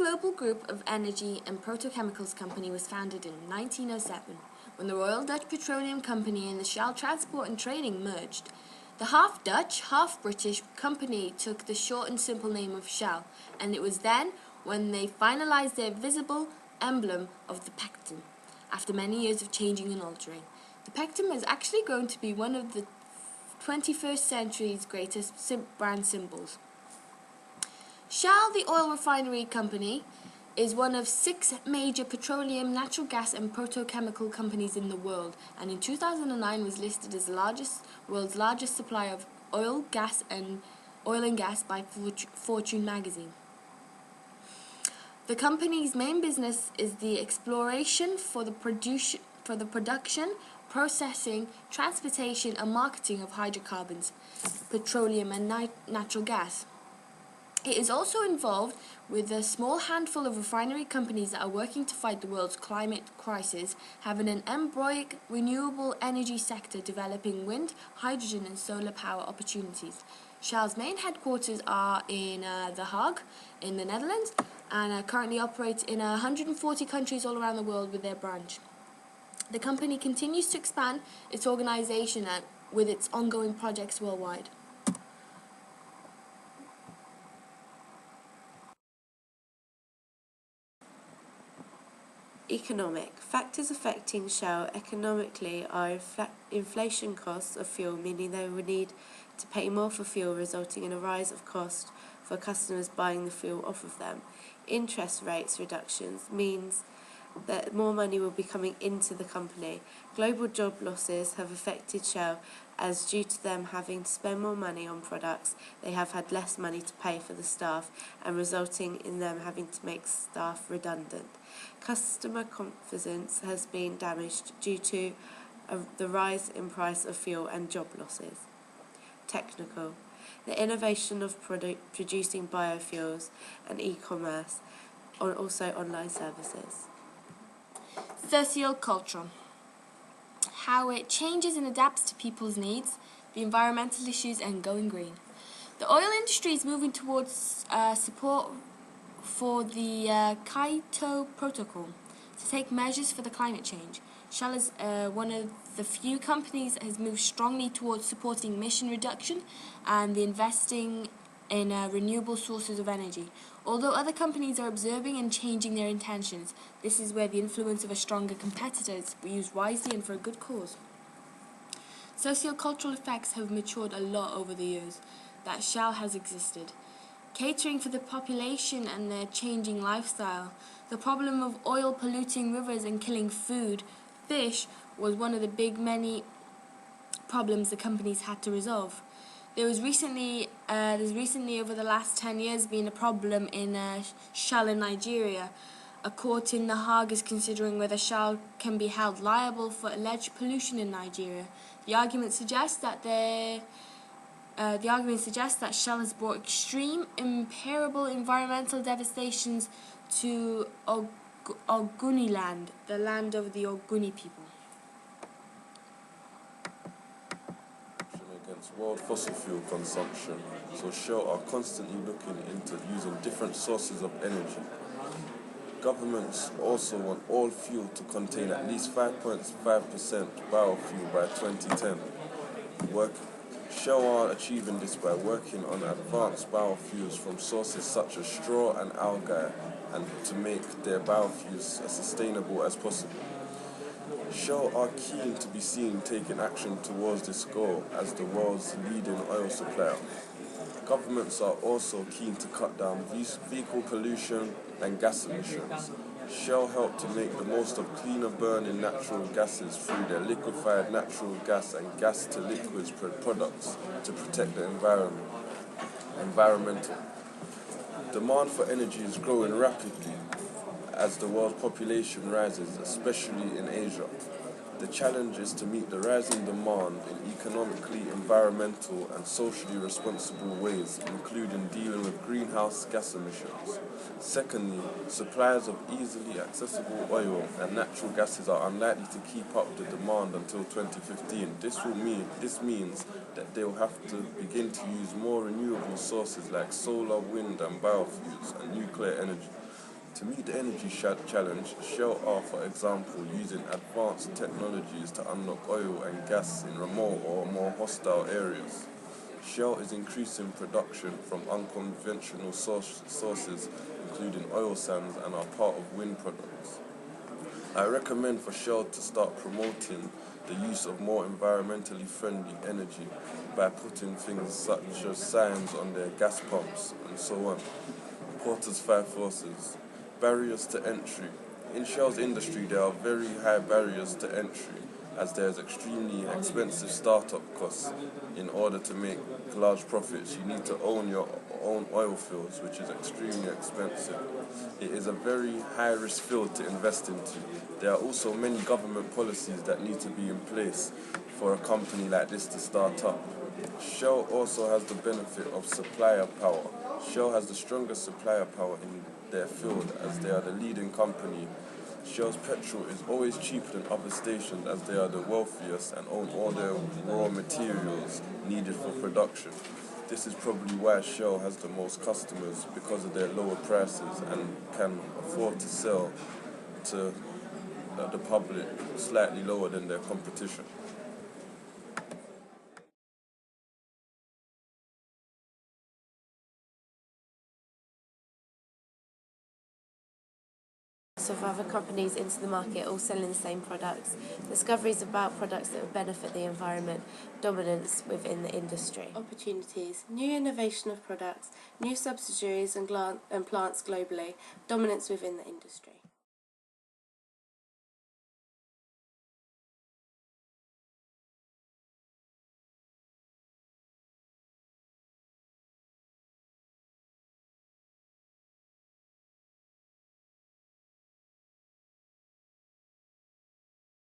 Global Group of Energy and Petrochemicals Company was founded in 1907, when the Royal Dutch Petroleum Company and the Shell Transport and Trading merged. The half-Dutch, half-British company took the short and simple name of Shell, and it was then when they finalized their visible emblem of the Pecten, after many years of changing and altering. The Pecten has actually grown to be one of the 21st century's greatest brand symbols. Shell, the oil refinery company, is one of 6 major petroleum, natural gas and petrochemical companies in the world, and in 2009 was listed as the world's largest supplier of oil and gas by Fortune magazine. The company's main business is the exploration for the production, processing, transportation and marketing of hydrocarbons, petroleum and natural gas. It is also involved with a small handful of refinery companies that are working to fight the world's climate crisis, having an embryonic renewable energy sector developing wind, hydrogen and solar power opportunities. Shell's main headquarters are in The Hague, in the Netherlands, and currently operates in 140 countries all around the world with their branch. The company continues to expand its organization with its ongoing projects worldwide. Economic. Factors affecting Shell economically are inflation costs of fuel, meaning they will need to pay more for fuel, resulting in a rise of cost for customers buying the fuel off of them. Interest rates reductions means that more money will be coming into the company. Global job losses have affected Shell as due to them having to spend more money on products, they have had less money to pay for the staff and resulting in them having to make staff redundant. Customer confidence has been damaged due to the rise in price of fuel and job losses. Technical. The innovation of producing biofuels and e-commerce, also online services. Sociocultural. How it changes and adapts to people's needs, the environmental issues and going green. The oil industry is moving towards support for the Kyoto Protocol to take measures for the climate change. Shell is one of the few companies that has moved strongly towards supporting emission reduction and the investing in renewable sources of energy. Although other companies are observing and changing their intentions, this is where the influence of a stronger competitor is used wisely and for a good cause. Sociocultural effects have matured a lot over the years that Shell has existed. Catering for the population and their changing lifestyle, the problem of oil polluting rivers and killing fish was one of the many problems the companies had to resolve. There's recently over the last 10 years been a problem in Shell in Nigeria. A court in The Hague is considering whether Shell can be held liable for alleged pollution in Nigeria. The argument suggests that Shell has brought extreme, irreparable environmental devastations to Ogoniland, the land of the Ogoni people. Against world fossil fuel consumption, so Shell are constantly looking into using different sources of energy. Governments also want all fuel to contain at least 5.5% biofuel by 2010. Shell are achieving this by working on advanced biofuels from sources such as straw and algae, and to make their biofuels as sustainable as possible. Shell are keen to be seen taking action towards this goal as the world's leading oil supplier. Governments are also keen to cut down vehicle pollution and gas emissions. Shell help to make the most of cleaner burning natural gases through their liquefied natural gas and gas to liquids products to protect the environmental. Demand for energy is growing rapidly as the world's population rises, especially in Asia. The challenge is to meet the rising demand in economically, environmental and socially responsible ways, including dealing with greenhouse gas emissions. Secondly, suppliers of easily accessible oil and natural gases are unlikely to keep up the demand until 2015. This means that they will have to begin to use more renewable sources like solar, wind and biofuels and nuclear energy. To meet the energy challenge, Shell are, for example, using advanced technologies to unlock oil and gas in remote or more hostile areas. Shell is increasing production from unconventional sources, including oil sands, and are part of wind products. I recommend for Shell to start promoting the use of more environmentally friendly energy by putting things such as signs on their gas pumps and so on. Porter's 5 forces. Barriers to entry. In Shell's industry, there are very high barriers to entry, as there is extremely expensive startup costs. In order to make large profits, you need to own your own oil fields, which is extremely expensive. It is a very high-risk field to invest into. There are also many government policies that need to be in place for a company like this to start up. Shell also has the benefit of supplier power. Shell has the strongest supplier power in their field, as they are the leading company. Shell's petrol is always cheaper than other stations, as they are the wealthiest and own all their raw materials needed for production. This is probably why Shell has the most customers, because of their lower prices, and can afford to sell to the public slightly lower than their competition. Of other companies into the market all selling the same products, discoveries about products that would benefit the environment, dominance within the industry. Opportunities, new innovation of products, new subsidiaries and plants globally, dominance within the industry.